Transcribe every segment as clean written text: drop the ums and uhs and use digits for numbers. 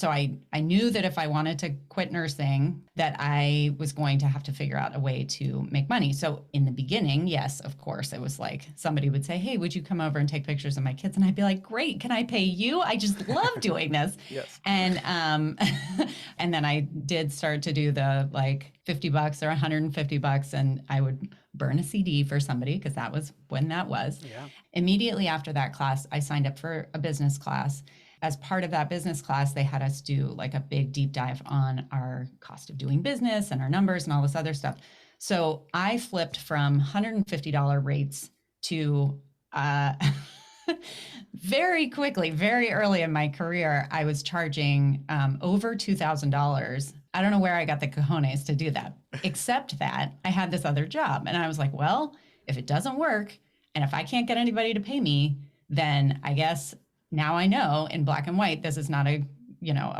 so I knew that if I wanted to quit nursing, that I was going to have to figure out a way to make money. So in the beginning, yes, of course, it was like somebody would say, "Hey, would you come over and take pictures of my kids?" And I'd be like, "Great, can I pay you? I just love doing this." Yes. And and then I did start to do the like $50 or $150, and I would burn a CD for somebody because that was when that was. Yeah. Immediately after that class, I signed up for a business class. As part of that business class, they had us do like a big deep dive on our cost of doing business and our numbers and all this other stuff. So I flipped from $150 rates to uh, very quickly, very early in my career, I was charging over $2,000. I don't know where I got the cojones to do that, except that I had this other job. And I was like, well, if it doesn't work and if I can't get anybody to pay me, then I guess now I know in black and white this is not a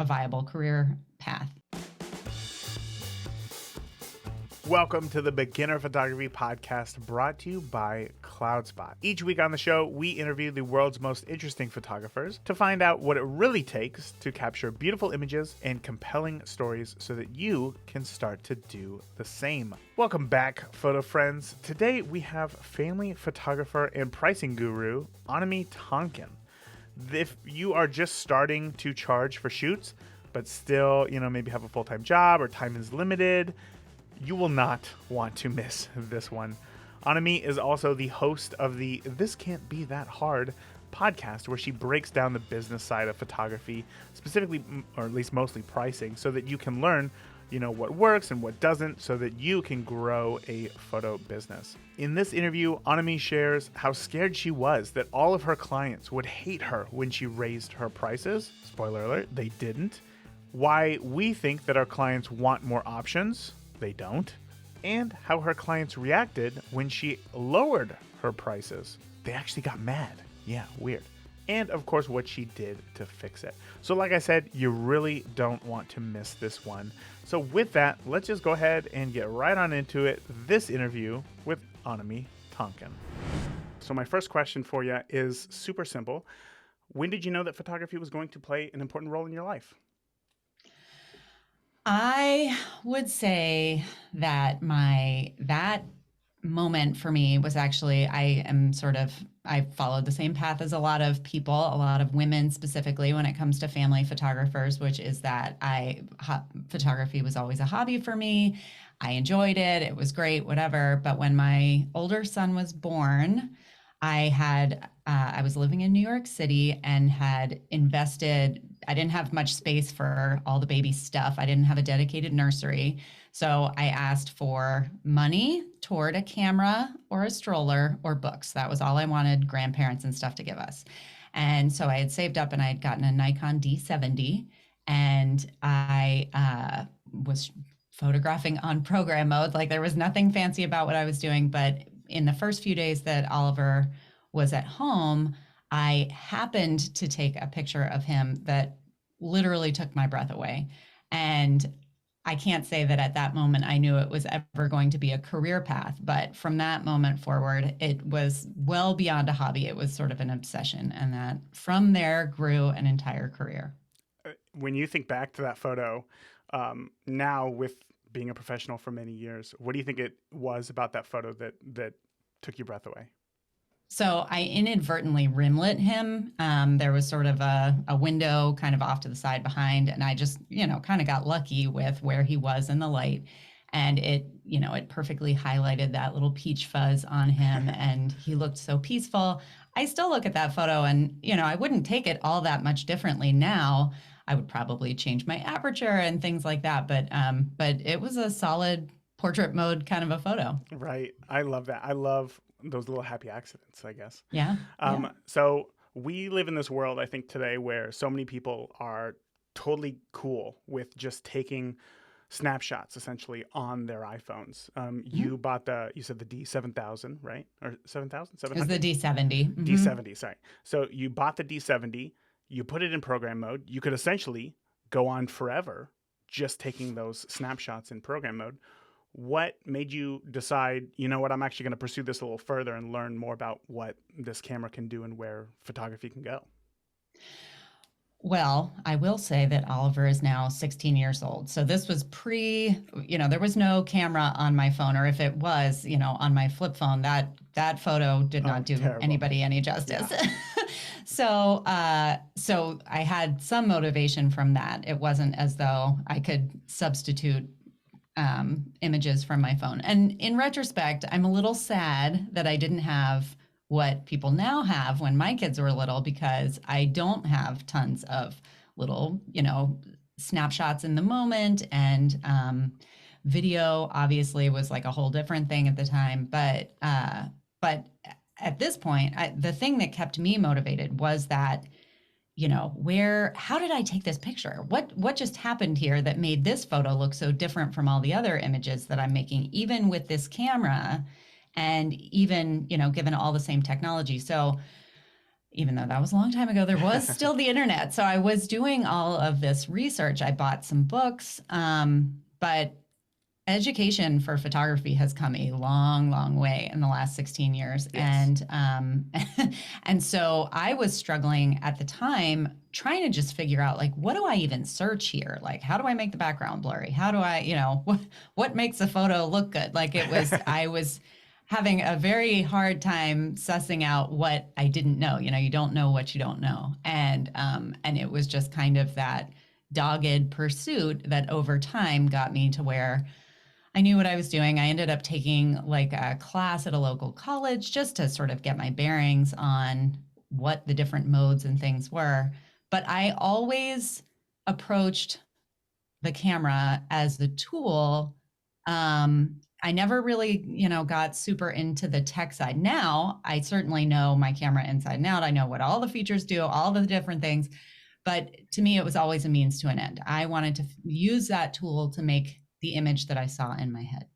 viable career path. Welcome to the Beginner Photography Podcast, brought to you by CloudSpot. Each week on the show, we interview the world's most interesting photographers to find out what it really takes to capture beautiful images and compelling stories so that you can start to do the same. Welcome back, photo friends. Today, we have family photographer and pricing guru, Annemie Tonken. If you are just starting to charge for shoots, but still, maybe have a full-time job or time is limited, you will not want to miss this one. Annemie is also the host of the This Can't Be That Hard podcast, where she breaks down the business side of photography, specifically, or at least mostly pricing, so that you can learn, what works and what doesn't, so that you can grow a photo business. In this interview, Annemie shares how scared she was that all of her clients would hate her when she raised her prices. Spoiler alert, they didn't. Why we think that our clients want more options. They don't. And how her clients reacted when she lowered her prices. They actually got mad. Yeah, weird. And of course, what she did to fix it. So like I said, you really don't want to miss this one. So with that, let's just go ahead and get right on into it. This interview with Annemie Tonken. So my first question for you is super simple. When did you know that photography was going to play an important role in your life? I would say that that moment for me was actually I followed the same path as a lot of people, a lot of women specifically when it comes to family photographers, which is that photography was always a hobby for me. I enjoyed it. It was great, whatever. But when my older son was born, I was living in New York City and had invested. I didn't have much space for all the baby stuff. I didn't have a dedicated nursery. So I asked for money toward a camera or a stroller or books. That was all I wanted grandparents and stuff to give us. And so I had saved up and I had gotten a Nikon D70, and I was photographing on program mode. Like there was nothing fancy about what I was doing. But in the first few days that Oliver was at home, I happened to take a picture of him that literally took my breath away. And I can't say that at that moment I knew it was ever going to be a career path, but from that moment forward, it was well beyond a hobby. It was sort of an obsession. And that from there grew an entire career. When you think back to that photo, now with being a professional for many years, what do you think it was about that photo that took your breath away? So I inadvertently rimlit him. There was sort of a window kind of off to the side behind, and I just, kind of got lucky with where he was in the light. And it perfectly highlighted that little peach fuzz on him, and he looked so peaceful. I still look at that photo and, I wouldn't take it all that much differently now. I would probably change my aperture and things like that. But it was a solid portrait mode kind of a photo. Right. I love that. I love those little happy accidents, I guess. Yeah. Yeah. So we live in this world, I think, today where so many people are totally cool with just taking snapshots essentially on their iPhones. Mhm. You said the D7000, right? Or 7000, It was the 700? D70. D70, sorry. So you bought the D70, you put it in program mode. You could essentially go on forever just taking those snapshots in program mode. What made you decide, I'm actually going to pursue this a little further and learn more about what this camera can do and where photography can go? Well, I will say that Oliver is now 16 years old. So this was there was no camera on my phone, or if it was, on my flip phone, that photo did Oh, not do terrible. anybody any Yeah. justice. So I had some motivation from that. It wasn't as though I could substitute images from my phone. And in retrospect, I'm a little sad that I didn't have what people now have when my kids were little, because I don't have tons of little, snapshots in the moment. And video obviously was like a whole different thing at the time. But at this point, the thing that kept me motivated was that, how did I take this picture? What just happened here that made this photo look so different from all the other images that I'm making, even with this camera, and even, given all the same technology. So even though that was a long time ago, there was still the internet. So I was doing all of this research. I bought some books, but education for photography has come a long, long way in the last 16 years. Yes. And so I was struggling at the time trying to just figure out, like, what do I even search here? Like, how do I make the background blurry? How do I, what makes a photo look good? Like, I was having a very hard time sussing out what I didn't know. You don't know what you don't know. And it was just kind of that dogged pursuit that over time got me to where I knew what I was doing. I ended up taking like a class at a local college just to sort of get my bearings on what the different modes and things were. But I always approached the camera as the tool. I never really, got super into the tech side. Now I certainly know my camera inside and out. I know what all the features do, all the different things. But to me, it was always a means to an end. I wanted to use that tool to make the image that I saw in my head.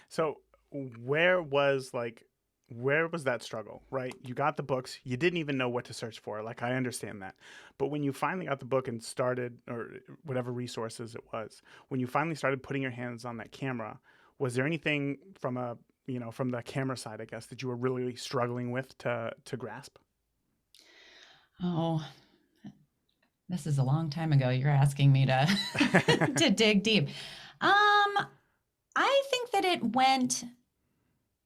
So where was like where was that struggle, right? You got the books, you didn't even know what to search for. Like, I understand that. But when you finally got the book and started, or whatever resources it was, when you finally started putting your hands on that camera, was there anything from from the camera side, I guess, that you were really struggling with to grasp? Oh, this is a long time ago. You're asking me to to dig deep. I think that it went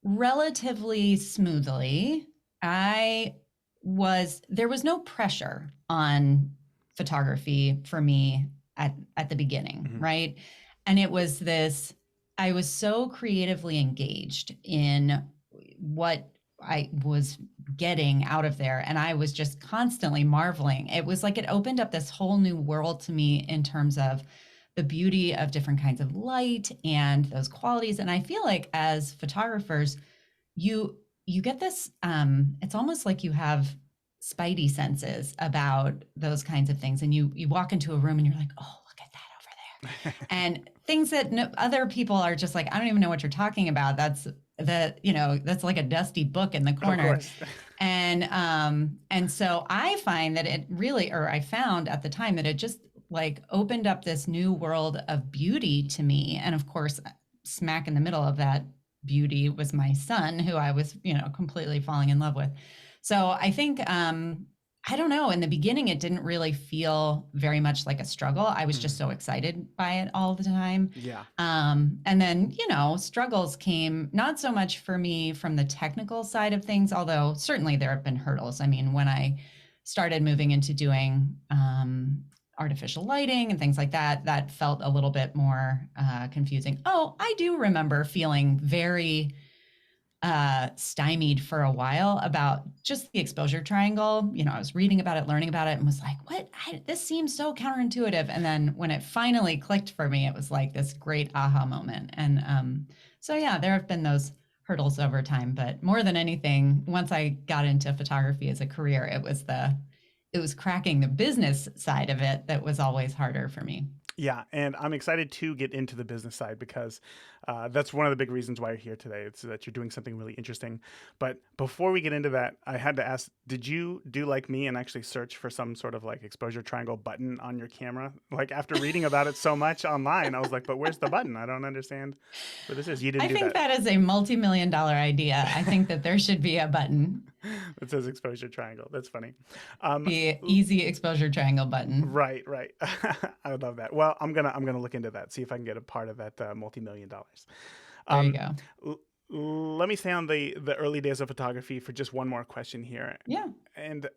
relatively smoothly. There was no pressure on photography for me at the beginning, Mhm. right? And it was this, I was so creatively engaged in what I was getting out of there. And I was just constantly marveling. It was like it opened up this whole new world to me in terms of the beauty of different kinds of light and those qualities. And I feel like as photographers, you get this, it's almost like you have spidey senses about those kinds of things. And you walk into a room and you're like, oh, look at that over there. And things that other people are just like, I don't even know what you're talking about. That's like a dusty book in the Of corner. course. And so I find that I found at the time that it just like opened up this new world of beauty to me. And of course, smack in the middle of that beauty was my son, who I was, completely falling in love with. So I think, I don't know, in the beginning, it didn't really feel very much like a struggle. I was just Mhm. so excited by it all the time. Yeah. And then, struggles came not so much for me from the technical side of things, although certainly there have been hurdles. I mean, when I started moving into doing artificial lighting and things like that, that felt a little bit more confusing. Oh, I do remember feeling very stymied for a while about just the exposure triangle. I was reading about it, learning about it, and was like, this seems so counterintuitive. And then when it finally clicked for me, it was like this great aha moment. And so, yeah, there have been those hurdles over time. But more than anything, once I got into photography as a career, it was cracking the business side of it that was always harder for me. Yeah, and I'm excited to get into the business side because that's one of the big reasons why you're here today. It's that you're doing something really interesting. But before we get into that, I had to ask, did you do like me and actually search for some sort of like exposure triangle button on your camera? Like after reading about it so much online, I was like, but where's the button? I don't understand where this is. You didn't I do think that. that is a multi-million dollar idea. I think that there should be a button, It says exposure triangle. That's funny. the easy exposure triangle button. Right, right. I would love that. Well, I'm gonna look into that. See if I can get a part of that multi-million dollars. There you Um, go. Let me stay on the early days of photography for just one more question here. Yeah. And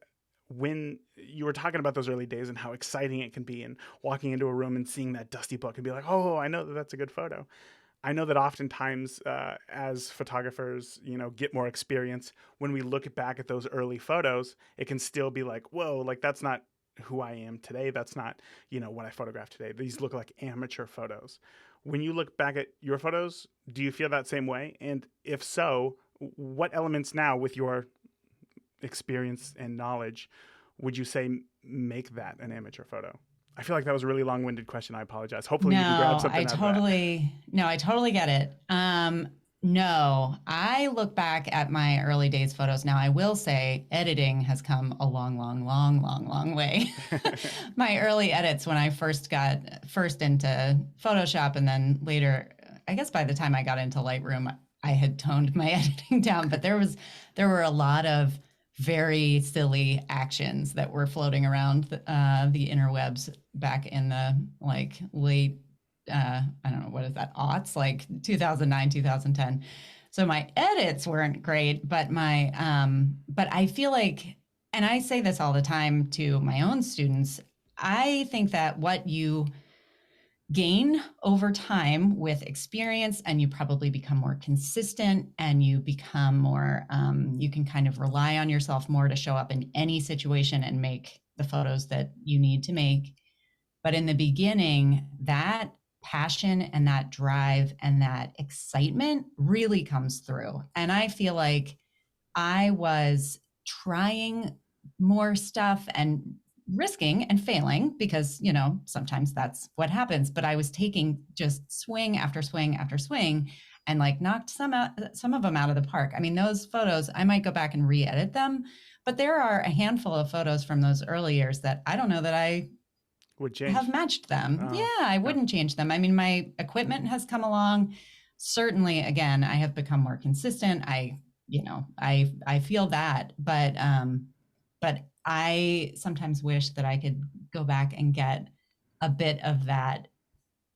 when you were talking about those early days and how exciting it can be, and walking into a room and seeing that dusty book and be like, "Oh, I know that that's a good photo." I know that oftentimes, as photographers, get more experience, when we look back at those early photos, it can still be like, whoa, like that's not who I am today. That's not, what I photographed today. These look like amateur photos. When you look back at your photos, do you feel that same way? And if so, what elements now with your experience and knowledge would you say make that an amateur photo? I feel like that was a really long-winded question. I apologize. Hopefully you can grab something out of that. No, I totally get it. No, I look back at my early days photos now. I will say editing has come a long, long, long, long, long way. My early edits when I first got into Photoshop, and then later, I guess by the time I got into Lightroom, I had toned my editing down, but there were a lot of very silly actions that were floating around the interwebs back in the like late I don't know, what is that, aughts, like 2009, 2010. So my edits weren't great, but but I feel like, and I say this all the time to my own students, I think that what you gain over time with experience, and you probably become more consistent, and you become more, you can kind of rely on yourself more to show up in any situation and make the photos that you need to make. But in the beginning, that passion and that drive and that excitement really comes through. And I feel like I was trying more stuff and risking and failing because, sometimes that's what happens. But I was taking just swing after swing after swing and like knocked some of them out of the park. I mean, those photos, I might go back and re-edit them, but there are a handful of photos from those early years that I don't know that I Would have change. matched them. Yeah, Oh, I yeah. wouldn't change them. I mean, my equipment has come along. Certainly, again, I have become more consistent. I feel that, but I sometimes wish that I could go back and get a bit of that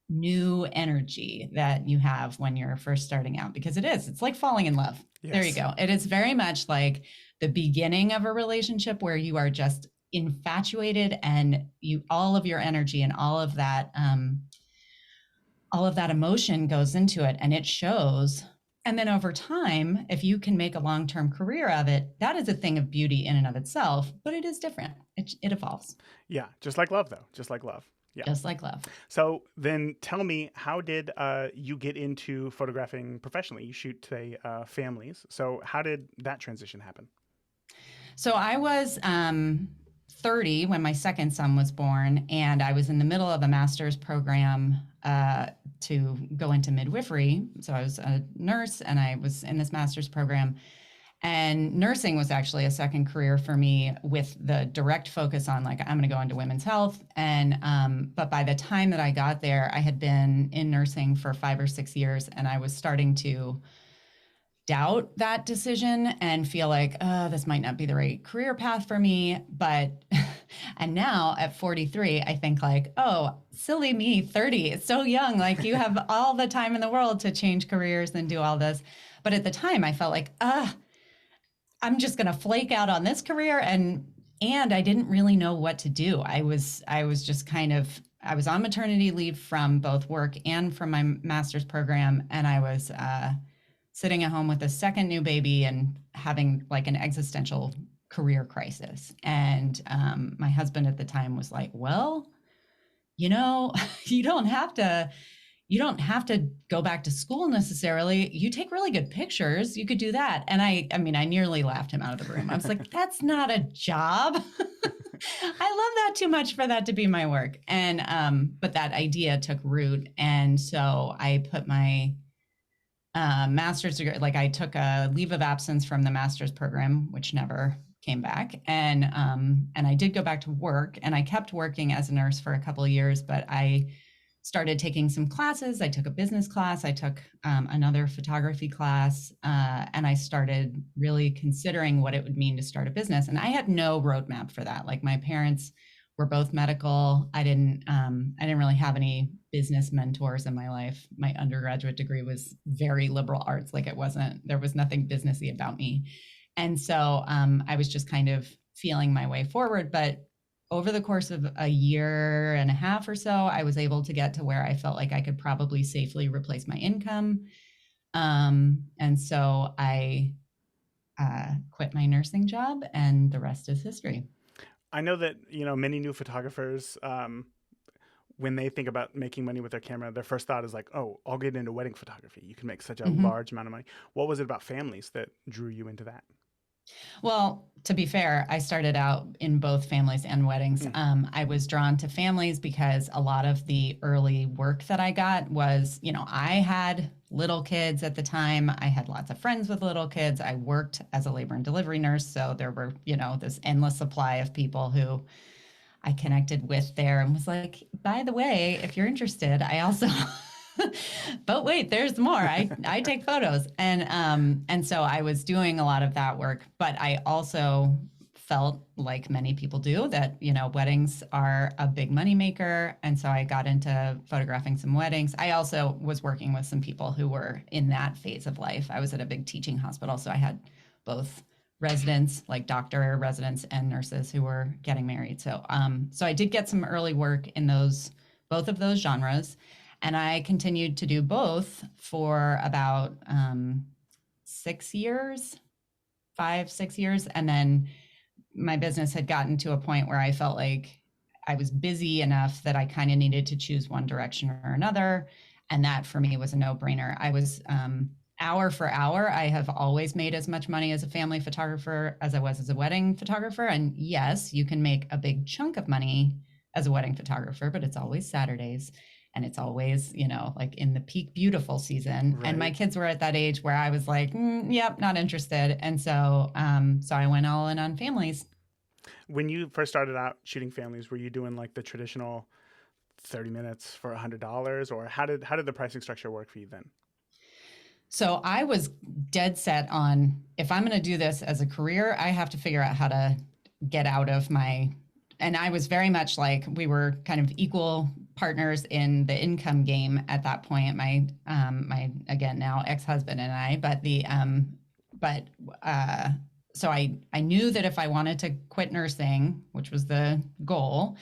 new energy that you have when you're first starting out, because it's like falling in love. Yes. There you go. It is very much like the beginning of a relationship where you are just infatuated, and all of your energy and all of that emotion goes into it, and it shows. And then over time, if you can make a long-term career of it, that is a thing of beauty in and of itself, but it is different. It evolves. Yeah, just like love, though. Just like love. Yeah. Just like love. So then tell me, how did you get into photographing professionally? You shoot today families. So how did that transition happen? So I was 30 when my second son was born, and I was in the middle of a master's program to go into midwifery. So I was a nurse, and I was in this master's program. And nursing was actually a second career for me, with the direct focus on like, I'm going to go into women's health. And but by the time that I got there, I had been in nursing for 5 or 6 years, and I was starting to doubt that decision and feel like, oh, this might not be the right career path for me. But, and now at 43, I think like, oh, silly me, 30, it's so young. Like, you have all the time in the world to change careers and do all this. But at the time I felt like, I'm just going to flake out on this career. And I didn't really know what to do. I was just kind of, I was on maternity leave from both work and from my master's program. And I was, sitting at home with a second new baby and having like an existential career crisis. And my husband at the time was like, well, you don't have to go back to school necessarily. You take really good pictures. You could do that. And I mean, I nearly laughed him out of the room. I was like, that's not a job. love that too much for that to be my work. And but that idea took root, and so I put my master's degree. Like I took a leave of absence from the master's program, which never came back, and I did go back to work, and I kept working as a nurse for a couple of years, but I started taking some classes. I took a business class. I took another photography class, and I started really considering what it would mean to start a business. And I had no roadmap for that. Like my parents were both medical. I didn't really have any business mentors in my life. My undergraduate degree was very liberal arts. Like there was nothing businessy about me. And so I was just kind of feeling my way forward. But over the course of a year and a half or so, I was able to get to where I felt like I could probably safely replace my income. And so I quit my nursing job, and the rest is history. I know that, many new photographers, when they think about making money with their camera, their first thought is like, oh, I'll get into wedding photography. You can make such a Mm-hmm. large amount of money. What was it about families that drew you into that? Well, to be fair, I started out in both families and weddings. Mm. I was drawn to families because a lot of the early work that I got was, I had little kids at the time. I had lots of friends with little kids. I worked as a labor and delivery nurse. So there were, this endless supply of people who I connected with there and was like, by the way, if you're interested, I also but wait, there's more. I take photos. And so I was doing a lot of that work, but I also felt like many people do that, weddings are a big moneymaker. And so I got into photographing some weddings. I also was working with some people who were in that phase of life. I was at a big teaching hospital, so I had both residents, like doctor residents and nurses who were getting married. So I did get some early work in both of those genres. And I continued to do both for about 6 years, 5, 6 years. And then my business had gotten to a point where I felt like I was busy enough that I kind of needed to choose one direction or another. And that for me was a no brainer. I was hour for hour. I have always made as much money as a family photographer as I was as a wedding photographer. And yes, you can make a big chunk of money as a wedding photographer, but it's always Saturdays. And it's always, like in the peak beautiful season. Right. And my kids were at that age where I was like, yep, not interested. And so I went all in on families. When you first started out shooting families, were you doing like the traditional 30 minutes for $100, or how did the pricing structure work for you then? So I was dead set on, if I'm going to do this as a career, I have to figure out how to get out of and I was very much like, we were kind of equal partners in the income game at that point. My again now ex-husband and I, so I knew that if I wanted to quit nursing, which was the goal,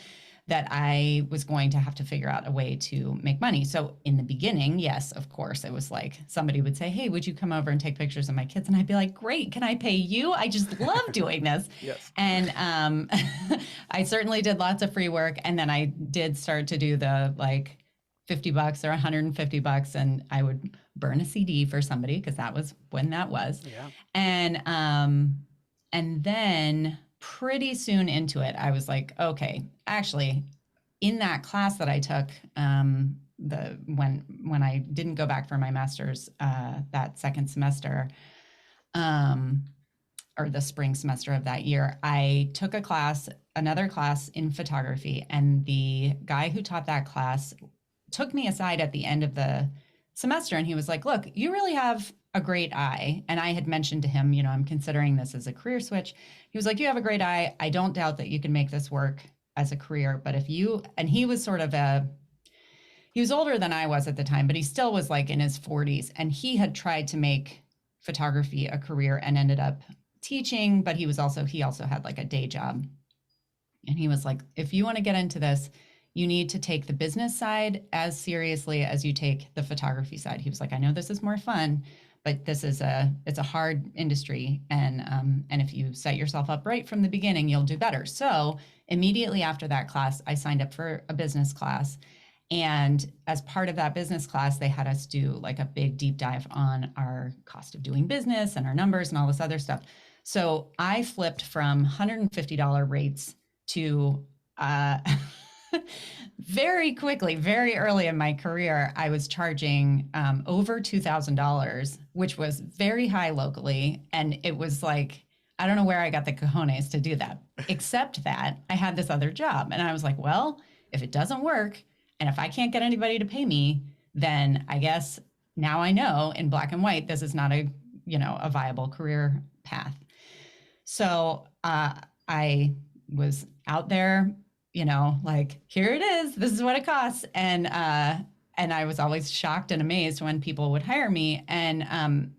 that I was going to have to figure out a way to make money. So in the beginning, yes, of course, it was like somebody would say, hey, would you come over and take pictures of my kids? And I'd be like, great, can I pay you? I just love doing this. Yes. And I certainly did lots of free work. And then I did start to do the like $50 or $150, and I would burn a CD for somebody because that was when that was. Yeah. And then pretty soon into it, I was like, okay, actually, in that class that I took, when I didn't go back for my master's that second semester, or the spring semester of that year, I took another class in photography, and the guy who taught that class took me aside at the end of the semester, and he was like, look, you really have a great eye. And I had mentioned to him, I'm considering this as a career switch. He was like, you have a great eye. I don't doubt that you can make this work as a career, but and he was he was older than I was at the time, but he still was like in his 40s. And he had tried to make photography a career and ended up teaching, but he also had like a day job. And he was like, if you want to get into this, you need to take the business side as seriously as you take the photography side. He was like, I know this is more fun, but it's a hard industry. And if you set yourself up right from the beginning, you'll do better. So immediately after that class, I signed up for a business class. And as part of that business class, they had us do like a big deep dive on our cost of doing business and our numbers and all this other stuff. So I flipped from $150 rates to uh, very quickly, very early in my career, I was charging over $2,000, which was very high locally. And it was like, I don't know where I got the cojones to do that, except that I had this other job. And I was like, well, if it doesn't work and if I can't get anybody to pay me, then I guess now I know in black and white, this is not a viable career path. So I was out there, like, here it is. This is what it costs. And I was always shocked and amazed when people would hire me. And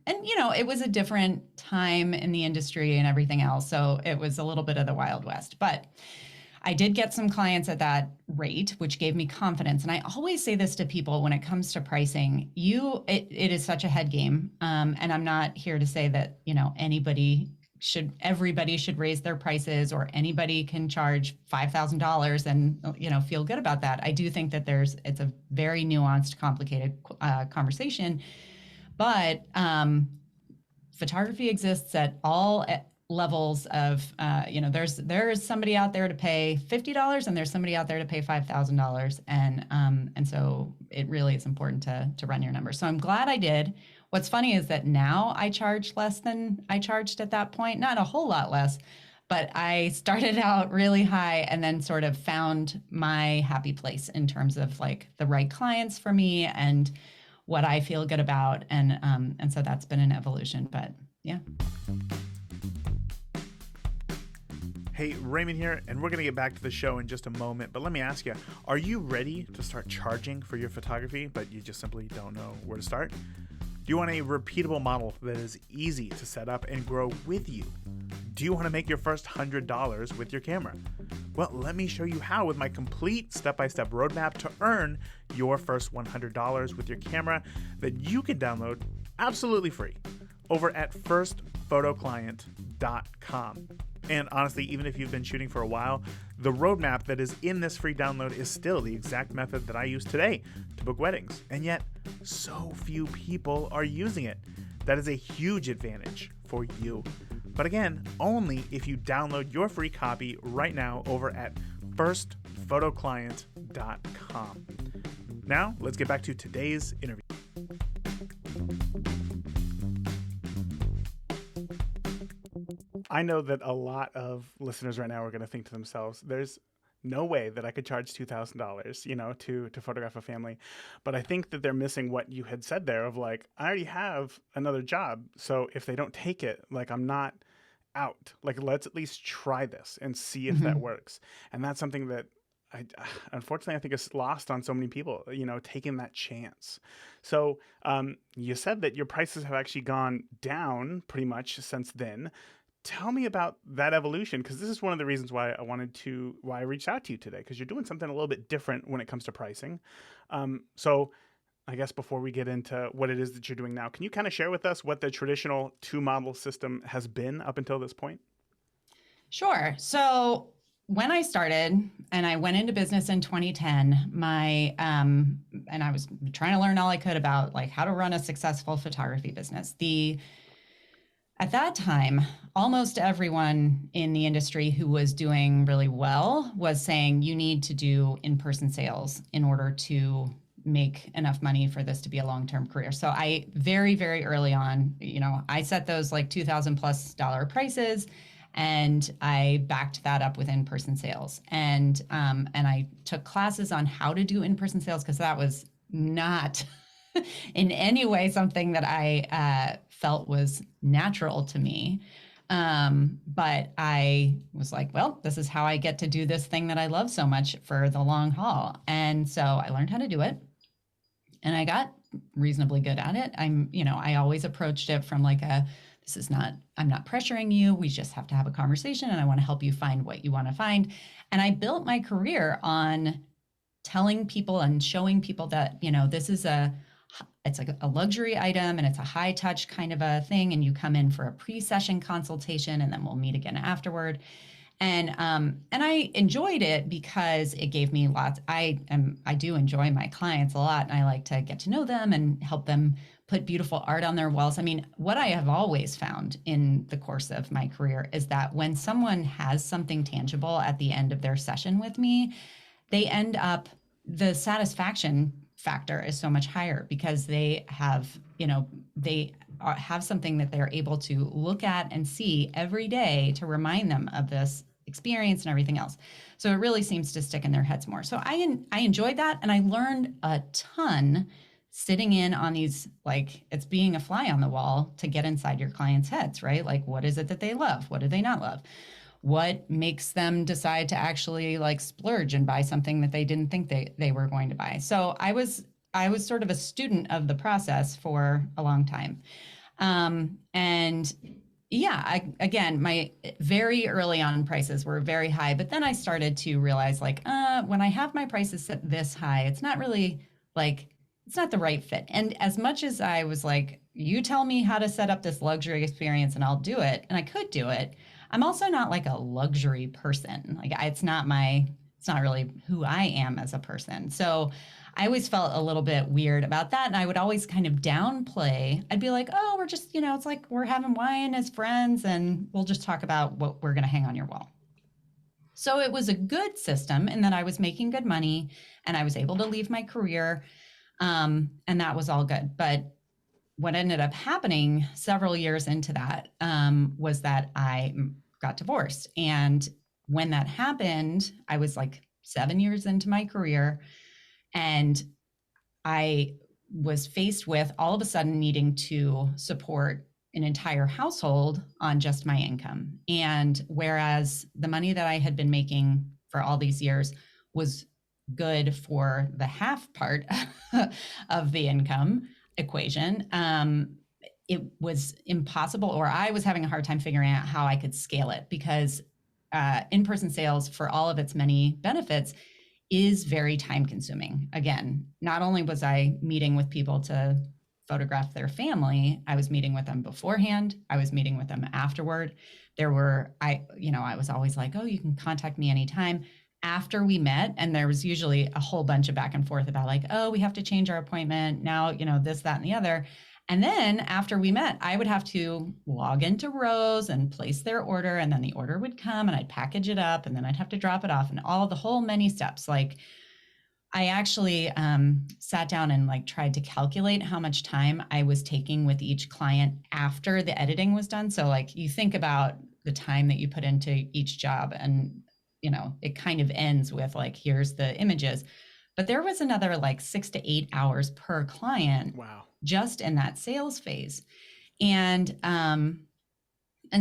it was a different time in the industry and everything else. So it was a little bit of the Wild West. But I did get some clients at that rate, which gave me confidence. And I always say this to people when it comes to pricing, it is such a head game. And I'm not here to say that, everybody should raise their prices or anybody can charge $5,000 and, feel good about that. I do think that it's a very nuanced, complicated conversation, but photography exists at all levels of, there's somebody out there to pay $50 and there's somebody out there to pay $5,000. And so it really is important to run your numbers. So I'm glad I did. What's funny is that now I charge less than I charged at that point, not a whole lot less, but I started out really high and then sort of found my happy place in terms of like the right clients for me and what I feel good about. And so that's been an evolution, but yeah. Hey, Raymond here, and we're going to get back to the show in just a moment, but let me ask you, are you ready to start charging for your photography, but you just simply don't know where to start? Do you want a repeatable model that is easy to set up and grow with you? Do you want to make your first $100 with your camera? Well, let me show you how with my complete step-by-step roadmap to earn your first $100 with your camera that you can download absolutely free over at firstphotoclient.com. And honestly, even if you've been shooting for a while, the roadmap that is in this free download is still the exact method that I use today to book weddings. And yet, so few people are using it. That is a huge advantage for you. But again, only if you download your free copy right now over at firstphotoclient.com. Now, let's get back to today's interview. I know that a lot of listeners right now are going to think to themselves, there's no way that I could charge $2,000, to photograph a family. But I think that they're missing what you had said there of like, I already have another job. So if they don't take it, like I'm not out. Like, let's at least try this and see if that works. And that's something that unfortunately, I think is lost on so many people, taking that chance. So you said that your prices have actually gone down pretty much since then. Tell me about that evolution, because this is one of the reasons why I reached out to you today, because you're doing something a little bit different when it comes to pricing. So I guess before we get into what it is that you're doing now, can you kind of share with us what the traditional two model system has been up until this point? Sure. So when I started and I went into business in 2010, and I was trying to learn all I could about like how to run a successful photography business. At that time, almost everyone in the industry who was doing really well was saying you need to do in-person sales in order to make enough money for this to be a long-term career. So I very, very early on, I set those like $2,000+ prices, and I backed that up with in-person sales. And I took classes on how to do in-person sales because that was not in any way something that I felt was natural to me. But I was like, well, this is how I get to do this thing that I love so much for the long haul. And so I learned how to do it, and I got reasonably good at it. I always approached it from like I'm not pressuring you. We just have to have a conversation, and I want to help you find what you want to find. And I built my career on telling people and showing people that, it's like a luxury item and it's a high touch kind of a thing. And you come in for a pre-session consultation, and then we'll meet again afterward. And I enjoyed it because it gave me lots. I do enjoy my clients a lot, and I like to get to know them and help them put beautiful art on their walls. I mean, what I have always found in the course of my career is that when someone has something tangible at the end of their session with me, they end up, the satisfaction factor is so much higher because they have, have something that they're able to look at and see every day to remind them of this experience and everything else. So it really seems to stick in their heads more. So I enjoyed that, and I learned a ton sitting in on these, like, it's being a fly on the wall to get inside your clients' heads, right? Like, what is it that they love? What do they not love? What makes them decide to actually like splurge and buy something that they didn't think they were going to buy? So I was sort of a student of the process for a long time. And yeah, again, my very early on prices were very high, but then I started to realize, like, when I have my prices set this high, it's not really like, it's not the right fit. And as much as I was like, you tell me how to set up this luxury experience and I'll do it, and I could do it, I'm also not like a luxury person. Like, it's not really who I am as a person. So I always felt a little bit weird about that. And I would always kind of downplay. I'd be like, oh, we're just, it's like we're having wine as friends and we'll just talk about what we're going to hang on your wall. So it was a good system in that I was making good money and I was able to leave my career. And that was all good. But what ended up happening several years into that was that I got divorced. And when that happened, I was like 7 years into my career, and I was faced with all of a sudden needing to support an entire household on just my income. And whereas the money that I had been making for all these years was good for the half part of the income equation, it was impossible, or I was having a hard time figuring out how I could scale it, because in-person sales, for all of its many benefits, is very time consuming. Again, not only was I meeting with people to photograph their family, I was meeting with them beforehand, I was meeting with them afterward. I was always like, oh, you can contact me anytime. After we met, and there was usually a whole bunch of back and forth about like, oh, we have to change our appointment now, this, that, and the other. And then after we met, I would have to log into Rose and place their order, and then the order would come and I'd package it up, and then I'd have to drop it off, and all the whole many steps. Like, I actually sat down and like tried to calculate how much time I was taking with each client after the editing was done. So like, you think about the time that you put into each job, and it kind of ends with like, here's the images. But there was another like 6 to 8 hours per client. Wow. Just in that sales phase. And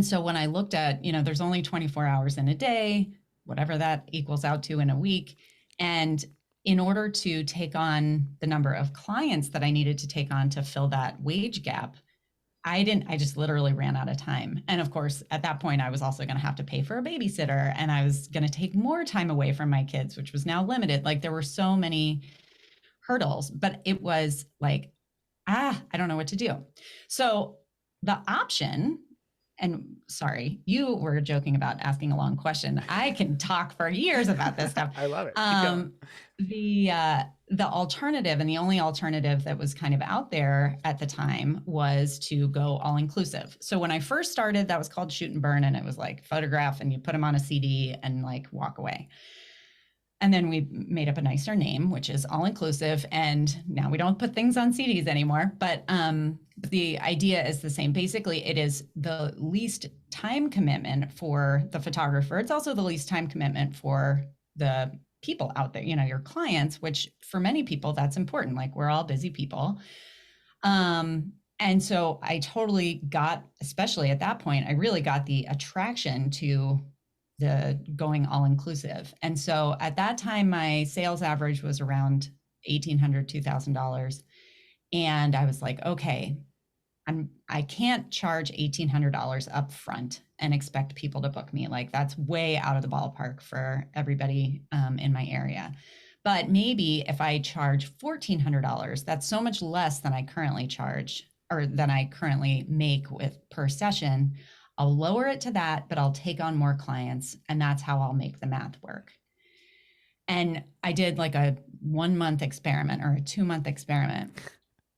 so when I looked at, there's only 24 hours in a day, whatever that equals out to in a week. And in order to take on the number of clients that I needed to take on to fill that wage gap, I just literally ran out of time. And of course, at that point, I was also going to have to pay for a babysitter, and I was going to take more time away from my kids, which was now limited. Like, there were so many hurdles, but it was like, I don't know what to do. So the option, and sorry, you were joking about asking a long question. I can talk for years about this stuff. I love it. The alternative, and the only alternative that was kind of out there at the time, was to go all inclusive. So when I first started, that was called shoot and burn, and it was like photograph and you put them on a CD and like walk away. And then we made up a nicer name, which is all inclusive. And now we don't put things on CDs anymore. But the idea is the same. Basically, it is the least time commitment for the photographer. It's also the least time commitment for the people out there, your clients, which for many people, that's important. Like, we're all busy people. And so I totally got, especially at that point, I really got the attraction to the going all inclusive. And so at that time, my sales average was around $1,800, $2,000. And I was like, okay, I can't charge $1,800 up front and expect people to book me. Like, that's way out of the ballpark for everybody in my area. But maybe if I charge $1,400, that's so much less than I currently charge, or than I currently make with per session. I'll lower it to that, but I'll take on more clients, and that's how I'll make the math work. And I did like a 1 month experiment or a 2 month experiment.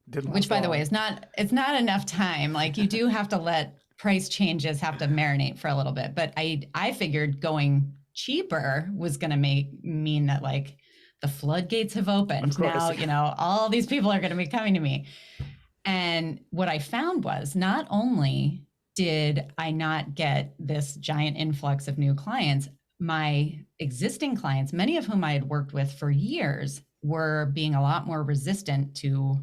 Didn't last which so by the way long. is it's not enough time. Like you do have to let price changes have to marinate for a little bit. But I figured going cheaper was going to mean that like the floodgates have Of opened. course. Now, all these people are going to be coming to me. And what I found was not only did I not get this giant influx of new clients, my existing clients, many of whom I had worked with for years, were being a lot more resistant to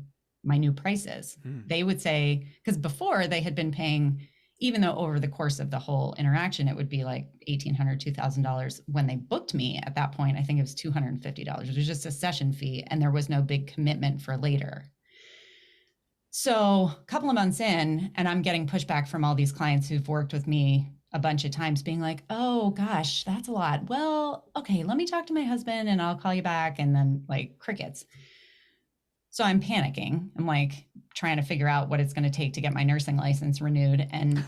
my new prices. They would say, because before they had been paying, even though over the course of the whole interaction, it would be like $1,800, $2,000. When they booked me at that point, I think it was $250. It was just a session fee, and there was no big commitment for later. So a couple of months in, and I'm getting pushback from all these clients who've worked with me a bunch of times being like, oh gosh, that's a lot. Well, okay, let me talk to my husband and I'll call you back. And then like crickets. So I'm panicking. I'm like trying to figure out what it's going to take to get my nursing license renewed. And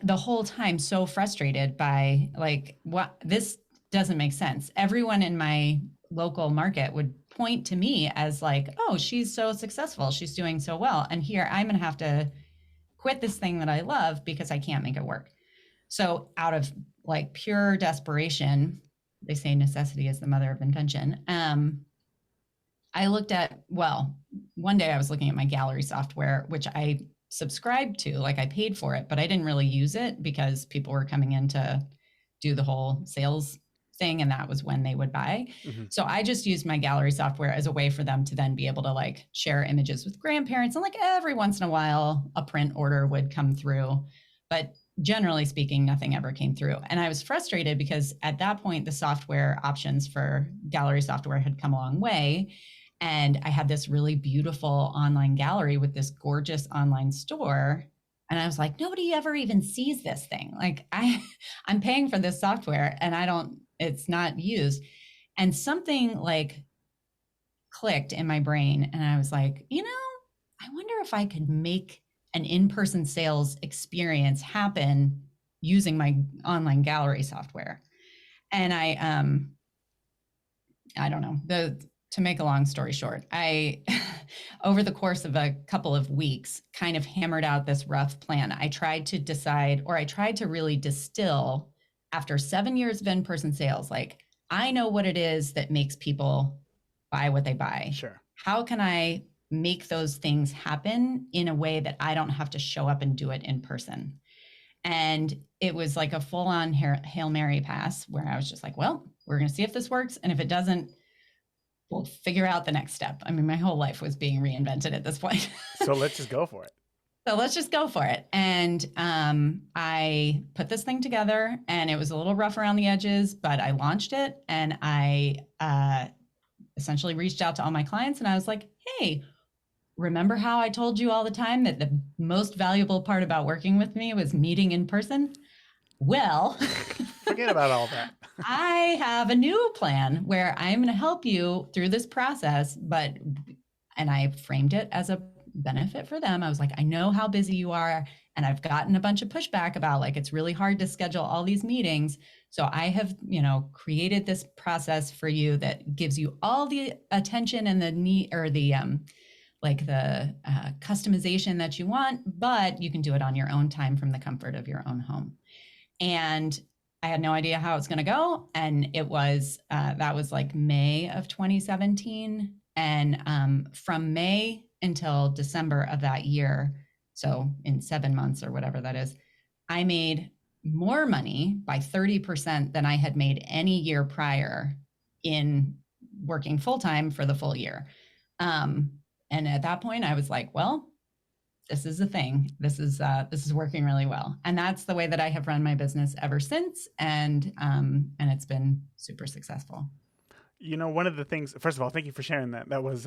the whole time so frustrated by like, what, this doesn't make sense. Everyone in my local market would point to me as like, oh, she's so successful, she's doing so well, and here I'm going to have to quit this thing that I love because I can't make it work. So out of like pure desperation, they say necessity is the mother of invention. I looked at, well, one day I was looking at my gallery software, which I subscribed to, like I paid for it, but I didn't really use it because people were coming in to do the whole sales thing. And that was when they would buy. Mm-hmm. So I just used my gallery software as a way for them to then be able to like share images with grandparents. And like every once in a while, a print order would come through. But generally speaking, nothing ever came through. And I was frustrated because at that point, the software options for gallery software had come a long way. And I had this really beautiful online gallery with this gorgeous online store. And I was like, nobody ever even sees this thing. Like I'm paying for this software and it's not used. And something like clicked in my brain. And I was like, I wonder if I could make an in-person sales experience happen using my online gallery software. And I don't know, to make a long story short, I, over the course of a couple of weeks, kind of hammered out this rough plan. I tried to really distill after 7 years of in-person sales, like, I know what it is that makes people buy what they buy. Sure. How can I make those things happen in a way that I don't have to show up and do it in person? And it was like a full-on Hail Mary pass where I was just like, well, we're going to see if this works. And if it doesn't, we'll figure out the next step. I mean, my whole life was being reinvented at this point. So let's just go for it. So let's just go for it. And I put this thing together, and it was a little rough around the edges, but I launched it, and I essentially reached out to all my clients, and I was like, hey, remember how I told you all the time that the most valuable part about working with me was meeting in person? Well, forget about all that. I have a new plan where I'm going to help you through this process, and I framed it as a benefit for them. I was like, I know how busy you are, and I've gotten a bunch of pushback about like, it's really hard to schedule all these meetings. So I have, created this process for you that gives you all the attention and the need, or the customization that you want, but you can do it on your own time from the comfort of your own home. And I had no idea how it's going to go. And it was, that was like May of 2017. And from May until December of that year, so in 7 months or whatever that is, I made more money by 30% than I had made any year prior in working full-time for the full year. And at that point I was like, well, this is a thing. This is working really well. And that's the way that I have run my business ever since. And it's been super successful. One of the things, first of all, thank you for sharing that. That was,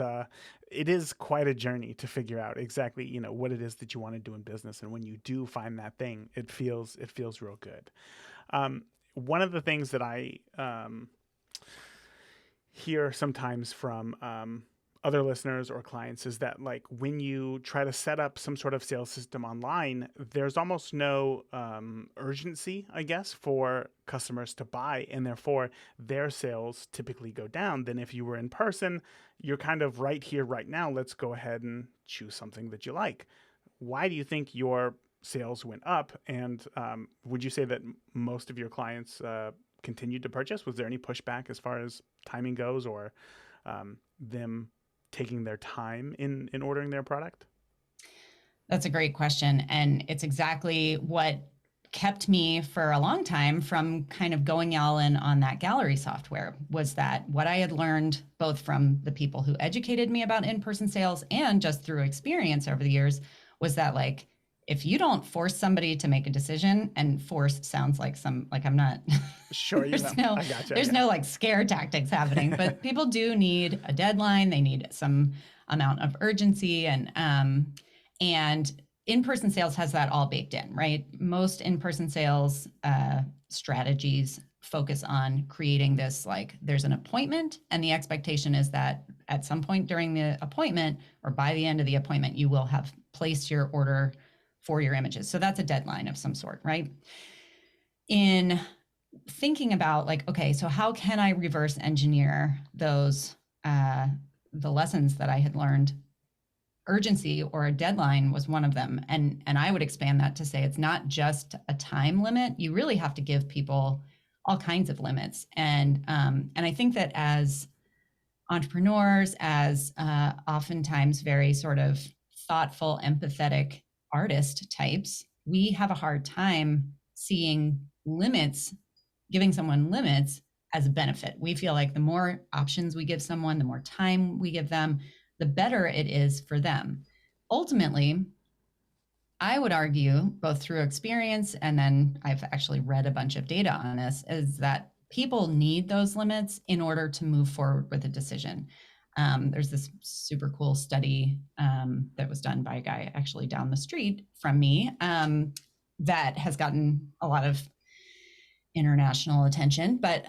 it is quite a journey to figure out exactly, what it is that you want to do in business. And when you do find that thing, it feels real good. One of the things that I hear sometimes from other listeners or clients is that like when you try to set up some sort of sales system online, there's almost no urgency, I guess, for customers to buy, and therefore their sales typically go down than if you were in person. You're kind of right here, right now. Let's go ahead and choose something that you like. Why do you think your sales went up? And would you say that most of your clients continued to purchase? Was there any pushback as far as timing goes, or them taking their time in ordering their product? That's a great question. And it's exactly what kept me for a long time from kind of going all in on that gallery software, was that what I had learned both from the people who educated me about in-person sales and just through experience over the years was that, like, if you don't force somebody to make a decision, and force sounds like I'm not Sure, you know, there's no I gotcha. there's Yeah. no like scare tactics happening, but people do need a deadline. They need some amount of urgency, and in-person sales has that all baked in, right? Most in-person sales strategies focus on creating this, like, there's an appointment, and the expectation is that at some point during the appointment or by the end of the appointment, you will have placed your order for your images. So that's a deadline of some sort, right? In thinking about, like, okay, so how can I reverse engineer those, the lessons that I had learned, urgency or a deadline was one of them. And I would expand that to say it's not just a time limit. You really have to give people all kinds of limits. And I think that as entrepreneurs, as oftentimes very sort of thoughtful, empathetic artist types, we have a hard time seeing limits, giving someone limits as a benefit. We feel like the more options we give someone, the more time we give them, the better it is for them. Ultimately, I would argue, both through experience and then I've actually read a bunch of data on this, is that people need those limits in order to move forward with a decision. There's this super cool study that was done by a guy actually down the street from me that has gotten a lot of international attention, but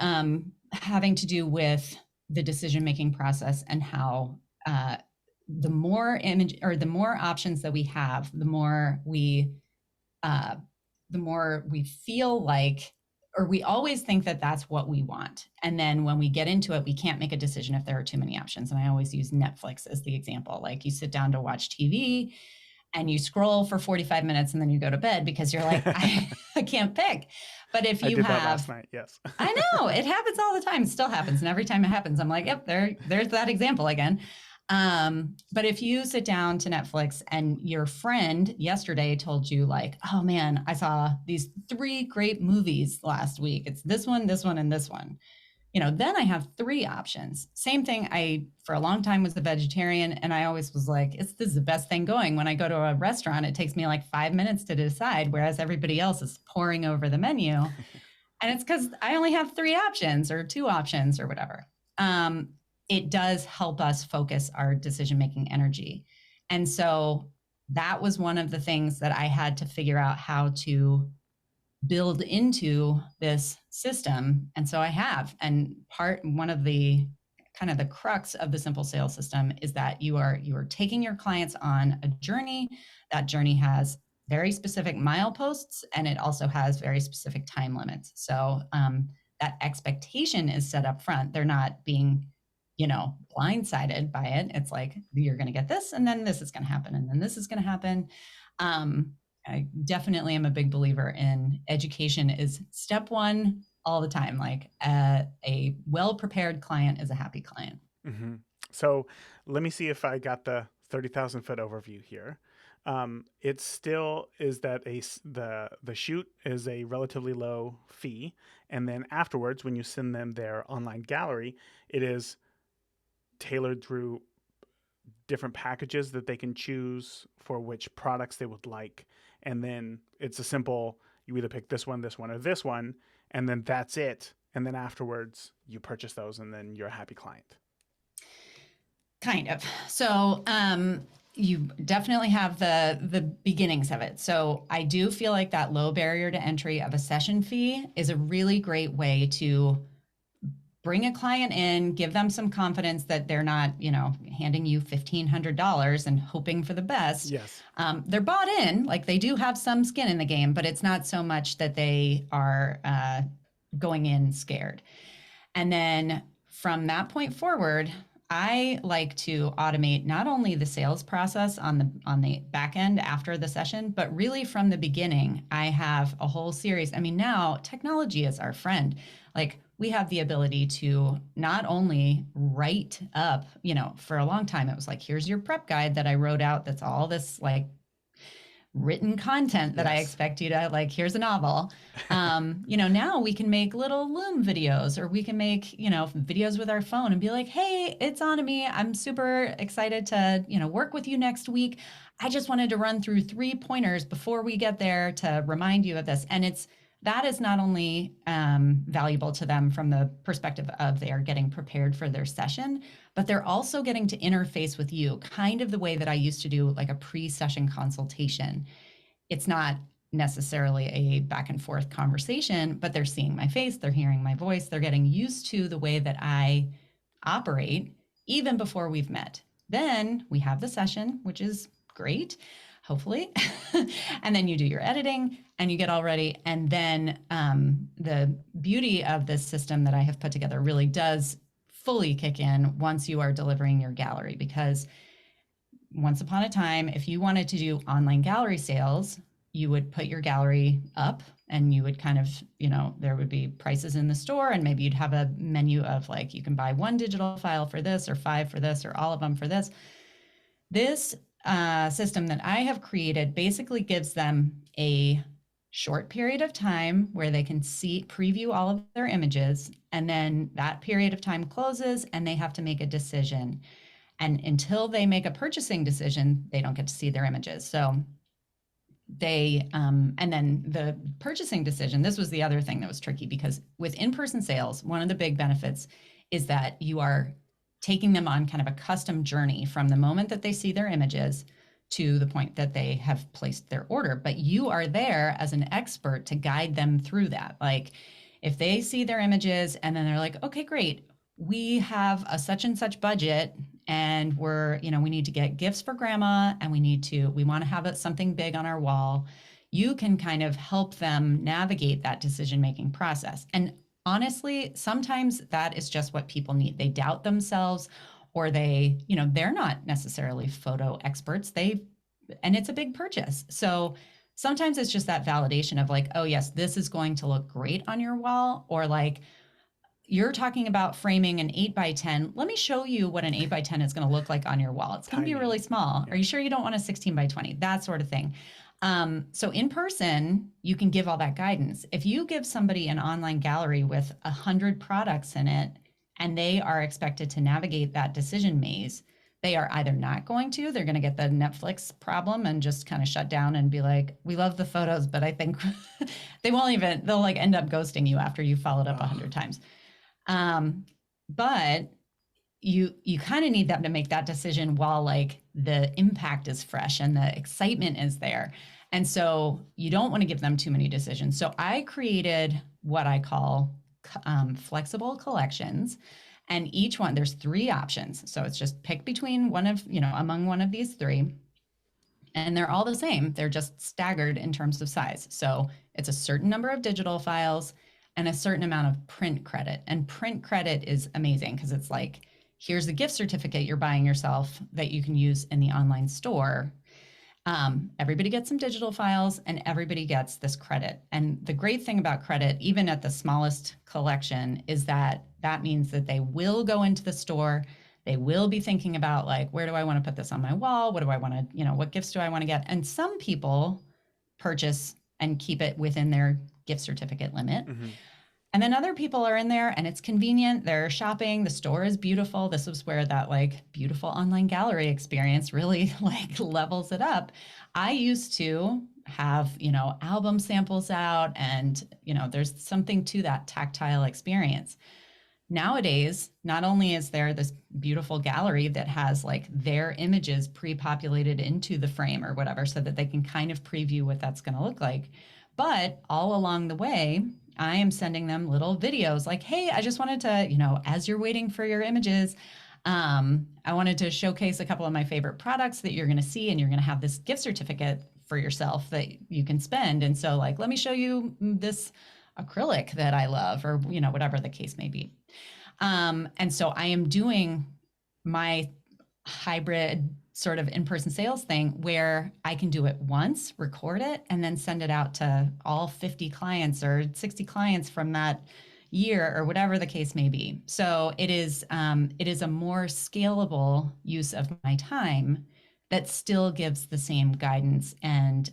having to do with the decision-making process and how the more image or the more options that we have, the more we feel like, or we always think that that's what we want. And then when we get into it, we can't make a decision if there are too many options. And I always use Netflix as the example. Like, you sit down to watch TV and you scroll for 45 minutes and then you go to bed because you're like, I can't pick. But if you I did have, that last night, yes. I know it happens all the time. It still happens. And every time it happens, I'm like, yep, there's that example again. But if you sit down to Netflix and your friend yesterday told you, like, oh man, I saw these 3 great movies last week. It's this one, and this one. Then I have 3 options. Same thing. I, for a long time, was a vegetarian, and I always was like, this is the best thing going. When I go to a restaurant, it takes me like 5 minutes to decide, whereas everybody else is pouring over the menu. And it's because I only have 3 options or 2 options or whatever. It does help us focus our decision-making energy. And so that was one of the things that I had to figure out how to build into this system. And so I have. And one of the kind of the crux of the simple sales system is that you are taking your clients on a journey. That journey has very specific mileposts, and it also has very specific time limits. So that expectation is set up front. They're not being, blindsided by it. It's like, you're going to get this, and then this is going to happen, and then this is going to happen. I definitely am a big believer in education is step 1 all the time. Like, a well-prepared client is a happy client. Mm-hmm. So let me see if I got the 30,000 foot overview here. It still is that the shoot is a relatively low fee. And then afterwards, when you send them their online gallery, it is tailored through different packages that they can choose for which products they would like. And then it's a simple, you either pick this one, or this one, and then that's it. And then afterwards you purchase those, and then you're a happy client. Kind of. So you definitely have the beginnings of it. So I do feel like that low barrier to entry of a session fee is a really great way to bring a client in, give them some confidence that they're not, handing you $1,500 and hoping for the best. Yes. They're bought in, like they do have some skin in the game, but it's not so much that they are going in scared. And then from that point forward, I like to automate not only the sales process on the back end after the session, but really from the beginning. I have a whole series. I mean, now technology is our friend. Like we have the ability to not only write up, for a long time it was like, here's your prep guide that I wrote out. That's all this like written content that I expect you to like, here's a novel. Now we can make little Loom videos, or we can make, videos with our phone and be like, hey, it's Annemie. I'm super excited to, work with you next week. I just wanted to run through 3 pointers before we get there to remind you of this. And that is not only valuable to them from the perspective of they are getting prepared for their session, but they're also getting to interface with you kind of the way that I used to do like a pre-session consultation. It's not necessarily a back and forth conversation, but they're seeing my face, they're hearing my voice, they're getting used to the way that I operate even before we've met. Then we have the session, which is great, hopefully. And then you do your editing and you get all ready. And then the beauty of this system that I have put together really does fully kick in once you are delivering your gallery, because once upon a time, if you wanted to do online gallery sales, you would put your gallery up and you would kind of, there would be prices in the store, and maybe you'd have a menu of like, you can buy 1 digital file for this, or 5 for this, or all of them for this. This system that I have created basically gives them a short period of time where they can preview all of their images, and then that period of time closes and they have to make a decision. And until they make a purchasing decision, they don't get to see their images. So and then the purchasing decision, this was the other thing that was tricky, because with in-person sales, one of the big benefits is that you are taking them on kind of a custom journey from the moment that they see their images to the point that they have placed their order. But you are there as an expert to guide them through that. Like if they see their images and then they're like, okay, great, we have a such and such budget, and we need to get gifts for grandma, and we want to have something big on our wall. You can kind of help them navigate that decision-making process. And honestly, sometimes that is just what people need. They doubt themselves, or they're not necessarily photo experts. And it's a big purchase. So sometimes it's just that validation of like, oh yes, this is going to look great on your wall, or like, you're talking about framing an 8x10. Let me show you what an 8x10 is going to look like on your wall. It's going to be really small. Yeah. Are you sure you don't want a 16x20? That sort of thing. So in person, you can give all that guidance. If you give somebody an online gallery with 100 products in it, and they are expected to navigate that decision maze, they are either not going to, they're going to get the Netflix problem and just kind of shut down and be like, we love the photos, but I think they'll like end up ghosting you after you've followed up 100 times. But you kind of need them to make that decision while like the impact is fresh and the excitement is there. And so you don't want to give them too many decisions. So I created what I call flexible collections, and each one, there's 3 options. So it's just pick between among one of these 3, and they're all the same. They're just staggered in terms of size. So it's a certain number of digital files and a certain amount of print credit. And print credit is amazing because it's like, here's the gift certificate you're buying yourself that you can use in the online store. Everybody gets some digital files and everybody gets this credit. And the great thing about credit, even at the smallest collection, is that means that they will go into the store. They will be thinking about like, where do I want to put this on my wall? What do I want to, what gifts do I want to get? And some people purchase and keep it within their gift certificate limit. Mm-hmm. And then other people are in there and it's convenient. They're shopping. The store is beautiful. This is where that like beautiful online gallery experience really like levels it up. I used to have, album samples out and, there's something to that tactile experience. Nowadays, not only is there this beautiful gallery that has like their images pre-populated into the frame or whatever so that they can kind of preview what that's going to look like, but all along the way, I am sending them little videos like, hey, I just wanted to, as you're waiting for your images, I wanted to showcase a couple of my favorite products that you're going to see, and you're going to have this gift certificate for yourself that you can spend. And so, like, let me show you this acrylic that I love, or, whatever the case may be. And so I am doing my hybrid sort of in-person sales thing where I can do it once, record it, and then send it out to all 50 clients or 60 clients from that year, or whatever the case may be. So it is a more scalable use of my time that still gives the same guidance and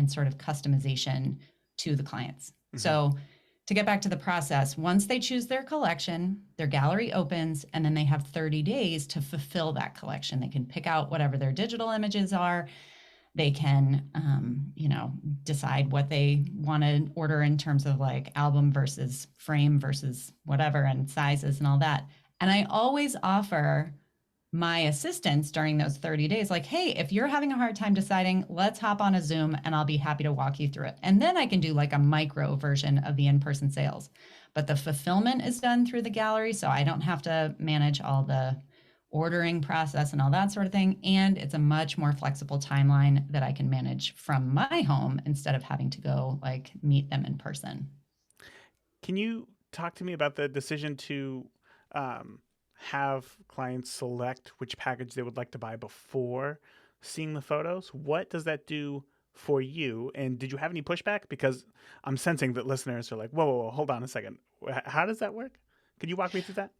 sort of customization to the clients. Mm-hmm. So to get back to the process, once they choose their collection, their gallery opens, and then they have 30 days to fulfill that collection. They can pick out whatever their digital images are. They can, decide what they want to order in terms of like album versus frame versus whatever, and sizes and all that. And I always offer my assistants during those 30 days, like, hey, if you're having a hard time deciding, let's hop on a Zoom and I'll be happy to walk you through it. And then I can do like a micro version of the in-person sales. But the fulfillment is done through the gallery, so I don't have to manage all the ordering process and all that sort of thing. And it's a much more flexible timeline that I can manage from my home instead of having to go like meet them in person. Can you talk to me about the decision to have clients select which package they would like to buy before seeing the photos? What does that do for you? And did you have any pushback? Because I'm sensing that listeners are like, whoa, hold on a second. How does that work? Could you walk me through that?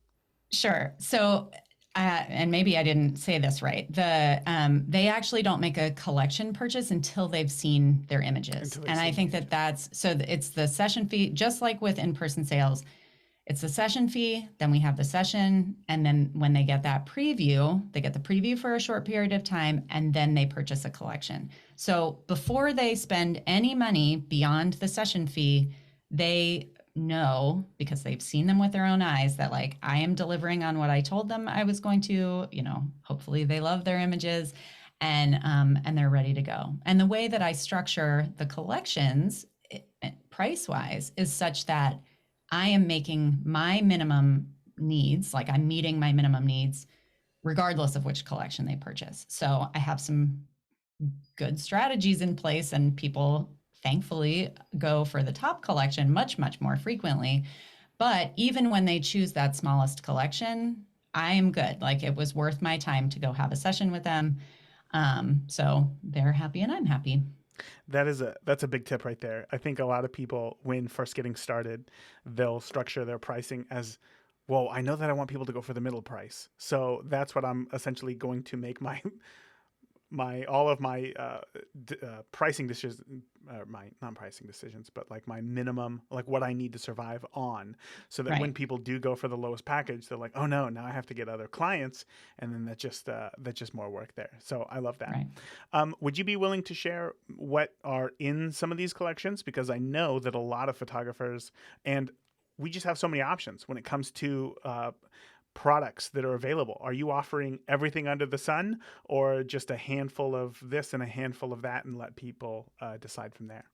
Sure. So, and maybe I didn't say this right. They actually don't make a collection purchase until they've seen their images. And I think it's the session fee, just like with in-person sales. It's the session fee, then we have the session, and then when they get that preview, they get the preview for a short period of time, and then they purchase a collection. So before they spend any money beyond the session fee, they know, because they've seen them with their own eyes, that like, I am delivering on what I told them I was going to, hopefully they love their images, and they're ready to go. And the way that I structure the collections price-wise is such that I am making my minimum needs, like I'm meeting my minimum needs regardless of which collection they purchase. So I have some good strategies in place, and people thankfully go for the top collection much, much more frequently. But even when they choose that smallest collection, I am good. Like, it was worth my time to go have a session with them. So they're happy and I'm happy. That's a big tip right there. I think a lot of people, when first getting started, they'll structure their pricing as, well, I know that I want people to go for the middle price. So that's what I'm essentially going to make all of my pricing decisions, my non-pricing decisions, but like my minimum, like what I need to survive on, so that when people do go for the lowest package, they're like, oh no, now I have to get other clients, and then that's just more work there. So I love that. Right. Would you be willing to share what are in some of these collections? Because I know that a lot of photographers, and we just have so many options when it comes to products that are available. Are you offering everything under the sun, or just a handful of this and a handful of that, and let people decide from there?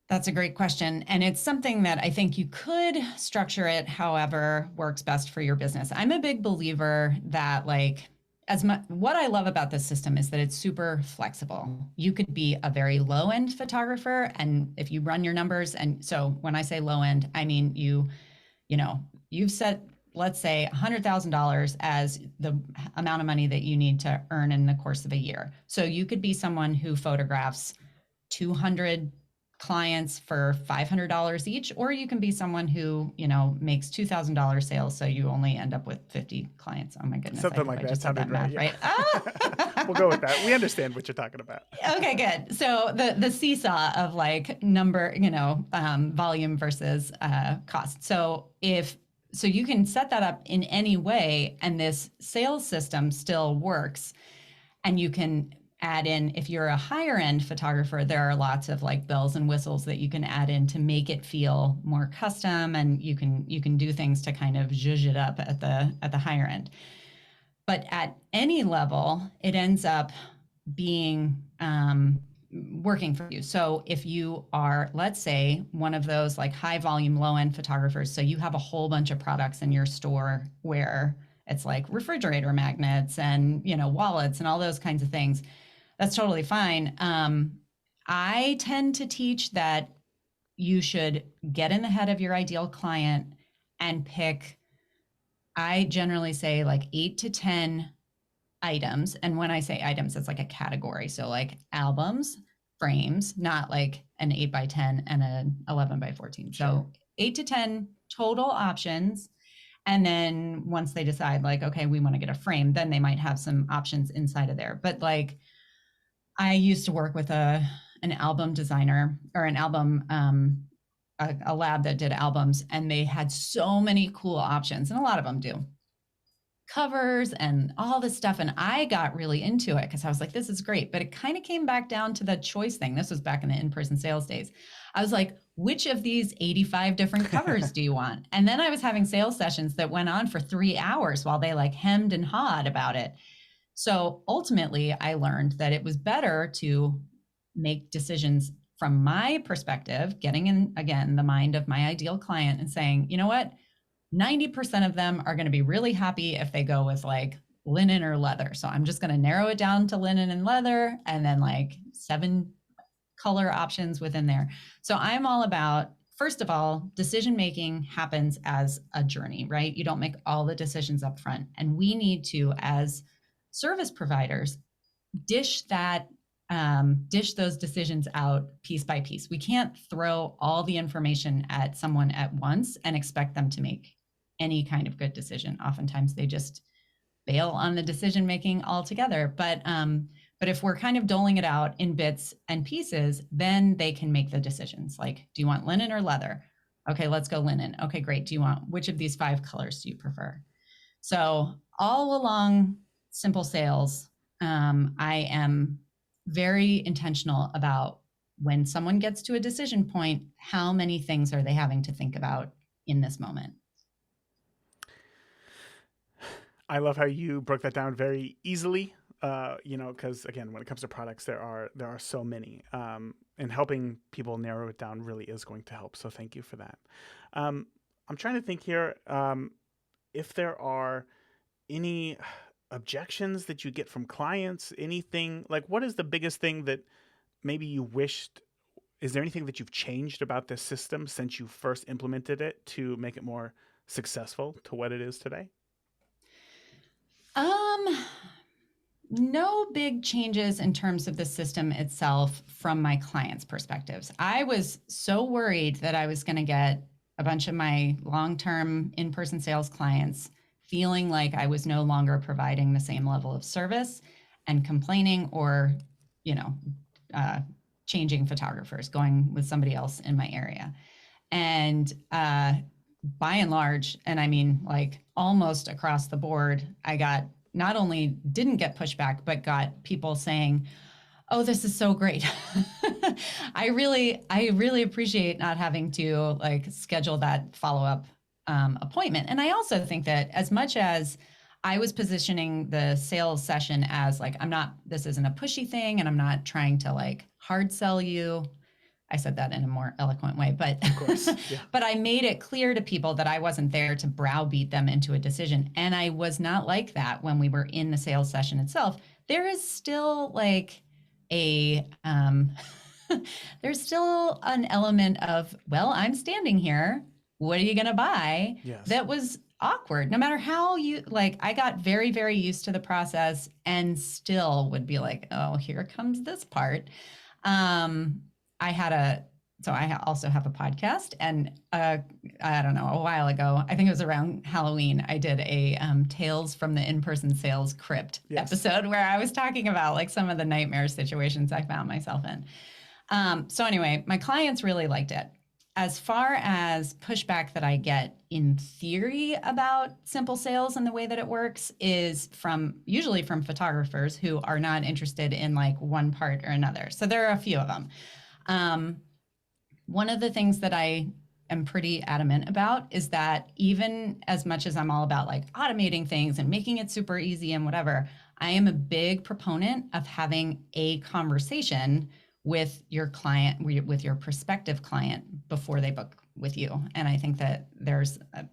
That's a great question. And it's something that I think you could structure it however works best for your business. I'm a big believer that, like, what I love about this system is that it's super flexible. You could be a very low end photographer, and if you run your numbers, and so when I say low end, I mean you've set, let's say, $100,000 as the amount of money that you need to earn in the course of a year. So you could be someone who photographs 200 clients for $500 each, or you can be someone who, makes $2,000 sales, so you only end up with 50 clients. Oh my goodness. Something like that. Sounded right. Right? We'll go with that. We understand what you're talking about. Okay, good. So the seesaw of like number, volume versus cost. So you can set that up in any way, and this sales system still works. And you can add in, if you're a higher end photographer, there are lots of like bells and whistles that you can add in to make it feel more custom, and you can do things to kind of zhuzh it up at the higher end. But at any level, it ends up being working for you. So if you are, let's say, one of those like high volume, low end photographers, so you have a whole bunch of products in your store where it's like refrigerator magnets and, wallets and all those kinds of things, that's totally fine. I tend to teach that you should get in the head of your ideal client and pick, I generally say like 8 to 10 items. And when I say items, it's like a category. So like albums, frames, not like an 8 by 10 and an 11 by 14. Sure. So 8 to 10 total options. And then once they decide like, okay, we want to get a frame, then they might have some options inside of there. But like I used to work with an album designer or an album, a lab that did albums, and they had so many cool options, and a lot of them do covers and all this stuff. And I got really into it because I was like, this is great. But it kind of came back down to the choice thing. This was back in the in-person sales days. I was like, which of these 85 different covers do you want? And then I was having sales sessions that went on for 3 hours while they like hemmed and hawed about it. So ultimately, I learned that it was better to make decisions from my perspective, getting in, again, the mind of my ideal client and saying, you know what? 90% of them are going to be really happy if they go with like linen or leather. So I'm just going to narrow it down to linen and leather and then like 7 color options within there. So I'm all about, first of all, decision making happens as a journey, right? You don't make all the decisions up front. And we need to, as service providers, dish those decisions out piece by piece. We can't throw all the information at someone at once and expect them to make any kind of good decision. Oftentimes they just bail on the decision making altogether. But if we're kind of doling it out in bits and pieces, then they can make the decisions. Like, do you want linen or leather? Okay, let's go linen. Okay, great. Which of these 5 colors do you prefer? So all along Simple Sales, I am very intentional about when someone gets to a decision point, how many things are they having to think about in this moment? I love how you broke that down very easily. Because again, when it comes to products, there are so many, and helping people narrow it down really is going to help. So thank you for that. I'm trying to think here if there are any objections that you get from clients. Anything like, what is the biggest thing that maybe you wished? Is there anything that you've changed about this system since you first implemented it to make it more successful to what it is today? No big changes in terms of the system itself from my clients' perspectives. I was so worried that I was going to get a bunch of my long-term in-person sales clients feeling like I was no longer providing the same level of service and complaining or, changing photographers, going with somebody else in my area. And by and large, and I mean like almost across the board, I got not only didn't get pushback, but got people saying, oh, this is so great. I really appreciate not having to like schedule that follow-up appointment. And I also think that as much as I was positioning the sales session as like, this isn't a pushy thing, and I'm not trying to like hard sell you. I said that in a more eloquent way, but Of course, yeah. but I made it clear to people that I wasn't there to browbeat them into a decision. And I was not like that when we were in the sales session itself. There is still like there's still an element of, well, I'm standing here. What are you going to buy? Yes. That was awkward. No matter how I got very, very used to the process and still would be like, oh, here comes this part. I also have a podcast, and I don't know, a while ago, I think it was around Halloween, I did a Tales from the In-Person Sales Crypt episode where I was talking about like some of the nightmare situations I found myself in. So anyway, my clients really liked it. As far as pushback that I get in theory about Simple Sales and the way that it works is usually from photographers who are not interested in like one part or another. So there are a few of them. One of the things that I am pretty adamant about is that even as much as I'm all about like automating things and making it super easy and whatever, I am a big proponent of having a conversation with your client, with your prospective client before they book with you. And I think that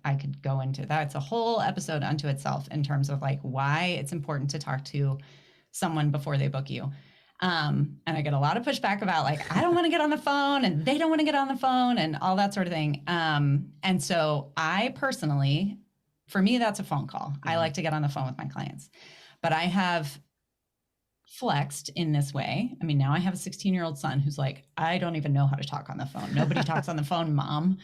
I could go into that. It's a whole episode unto itself in terms of like why it's important to talk to someone before they book you. And I get a lot of pushback about like, I don't want to get on the phone and they don't want to get on the phone and all that sort of thing. And so I personally, for me, that's a phone call. I like to get on the phone with my clients, but I have flexed in this way. I mean, now I have a 16-year-old son who's like, I don't even know how to talk on the phone. Nobody talks on the phone, mom.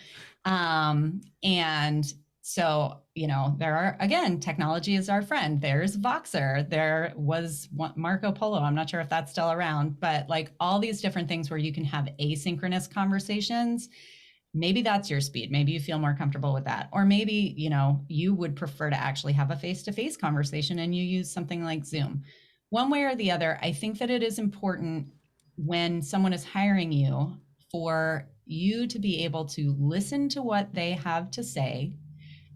And so, there are, again, technology is our friend. There's Voxer. There was Marco Polo. I'm not sure if that's still around, but like all these different things where you can have asynchronous conversations. Maybe that's your speed. Maybe you feel more comfortable with that. Or maybe, you would prefer to actually have a face-to-face conversation and you use something like Zoom. One way or the other, I think that it is important when someone is hiring you for you to be able to listen to what they have to say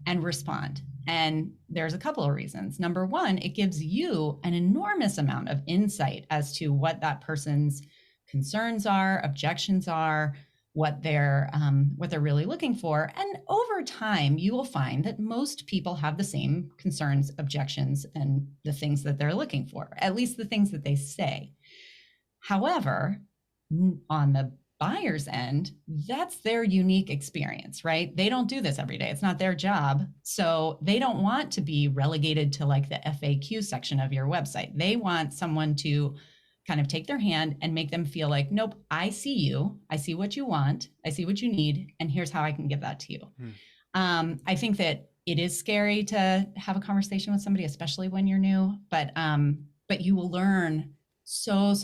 and respond. And there's a couple of reasons. Number one, it gives you an enormous amount of insight as to what that person's concerns are, objections are, what they're really looking for. And over time, you will find that most people have the same concerns, objections, and the things that they're looking for, at least the things that they say. However, on the buyer's end, that's their unique experience, right? They don't do this every day. It's not their job. So they don't want to be relegated to like the FAQ section of your website. They want someone to kind of take their hand and make them feel like, nope, I see you. I see what you want. I see what you need. And here's how I can give that to you. I think that it is scary to have a conversation with somebody, especially when you're new, but you will learn so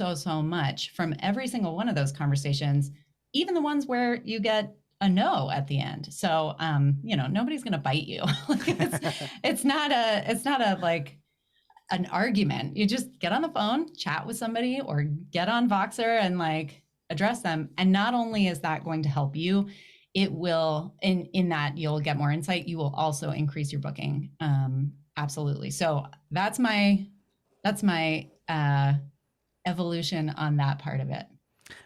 much from every single one of those conversations, even the ones where you get a no at the end. So, nobody's going to bite you. It's not a like an argument. You just get on the phone, chat with somebody, or get on Voxer and like address them. And not only is that going to help you, it will, in that you'll get more insight. You will also increase your booking. Absolutely. So that's my evolution on that part of it.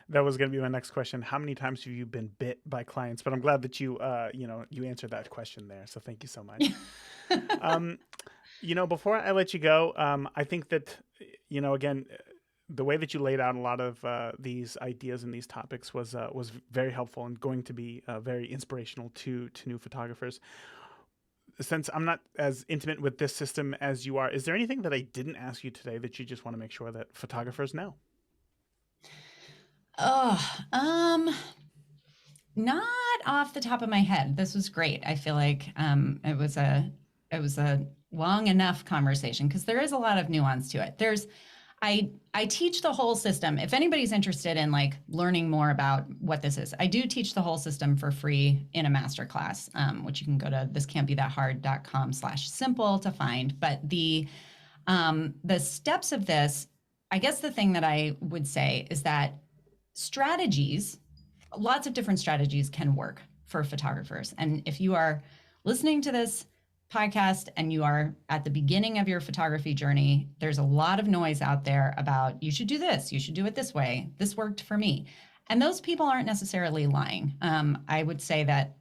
That was going to be my next question. How many times have you been bit by clients? But I'm glad that you answered that question there. So thank you so much. Before I let you go, I think that, again, the way that you laid out a lot of these ideas and these topics was very helpful and going to be very inspirational to new photographers. Since I'm not as intimate with this system as you are, is there anything that I didn't ask you today that you just want to make sure that photographers know? Not off the top of my head. This was great. I feel like it was a long enough conversation because there is a lot of nuance to it. I teach the whole system. If anybody's interested in like learning more about what this is, I do teach the whole system for free in a masterclass, which you can go to thiscan'tbethathard.com/simple to find. But the steps of this, I guess the thing that I would say is that lots of different strategies can work for photographers. And if you are listening to this podcast and you are at the beginning of your photography journey, there's a lot of noise out there about you should do this, you should do it this way, this worked for me. And those people aren't necessarily lying. I would say that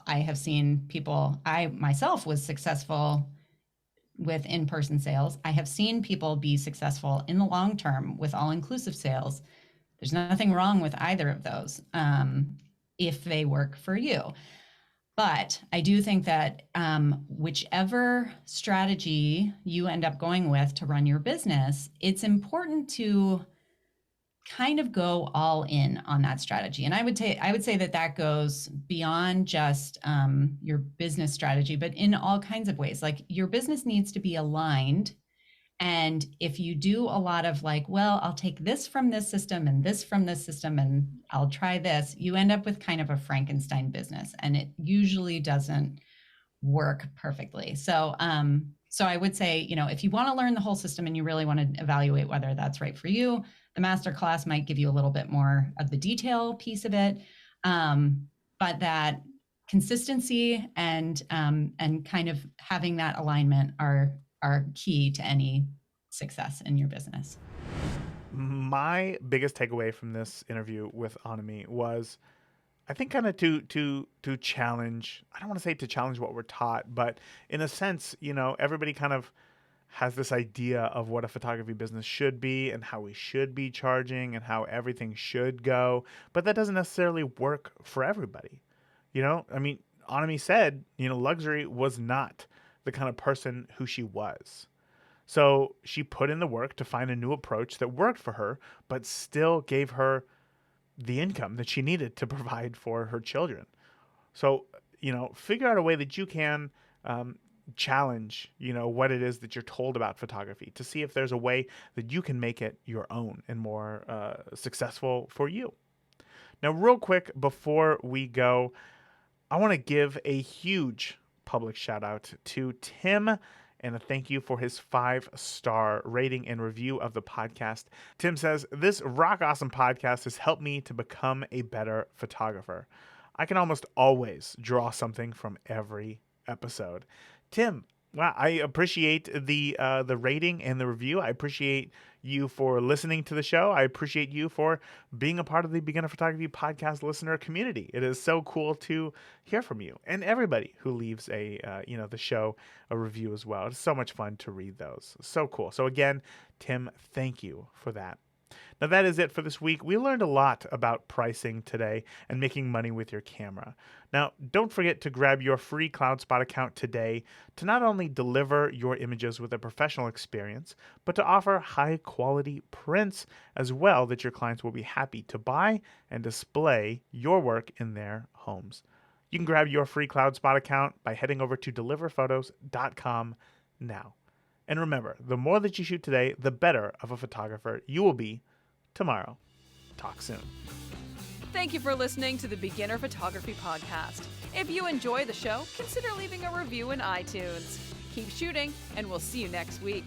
I have seen people, I myself was successful with in-person sales. I have seen people be successful in the long term with all-inclusive sales. There's nothing wrong with either of those if they work for you. But I do think that whichever strategy you end up going with to run your business, it's important to kind of go all in on that strategy. And I would say that goes beyond just your business strategy, but in all kinds of ways. Like your business needs to be aligned. And if you do a lot of like, well, I'll take this from this system and this from this system and I'll try this, you end up with kind of a Frankenstein business, and it usually doesn't work perfectly. So I would say, if you want to learn the whole system and you really want to evaluate whether that's right for you, the masterclass might give you a little bit more of the detail piece of it. But that consistency and kind of having that alignment are key to any success in your business. My biggest takeaway from this interview with Annemie was, I think, kind of to challenge. I don't want to say to challenge what we're taught, but in a sense, everybody kind of has this idea of what a photography business should be and how we should be charging and how everything should go, but that doesn't necessarily work for everybody. I mean, Annemie said, luxury was not the kind of person who she was. So she put in the work to find a new approach that worked for her, but still gave her the income that she needed to provide for her children. So, figure out a way that you can challenge, what it is that you're told about photography to see if there's a way that you can make it your own and more successful for you. Now, real quick, before we go, I want to give a huge public shout out to Tim and a thank you for his 5-star rating and review of the podcast. Tim says, "This rock awesome podcast has helped me to become a better photographer. I can almost always draw something from every episode." Tim, wow, I appreciate the rating and the review. I appreciate you for listening to the show. I appreciate you for being a part of the Beginner Photography Podcast listener community. It is so cool to hear from you and everybody who leaves the show a review as well. It's so much fun to read those. So cool. So again, Tim, thank you for that. Now, that is it for this week. We learned a lot about pricing today and making money with your camera. Now, don't forget to grab your free CloudSpot account today to not only deliver your images with a professional experience, but to offer high-quality prints as well that your clients will be happy to buy and display your work in their homes. You can grab your free CloudSpot account by heading over to deliverphotos.com now. And remember, the more that you shoot today, the better of a photographer you will be tomorrow. Talk soon. Thank you for listening to the Beginner Photography Podcast. If you enjoy the show, consider leaving a review in iTunes. Keep shooting, and we'll see you next week.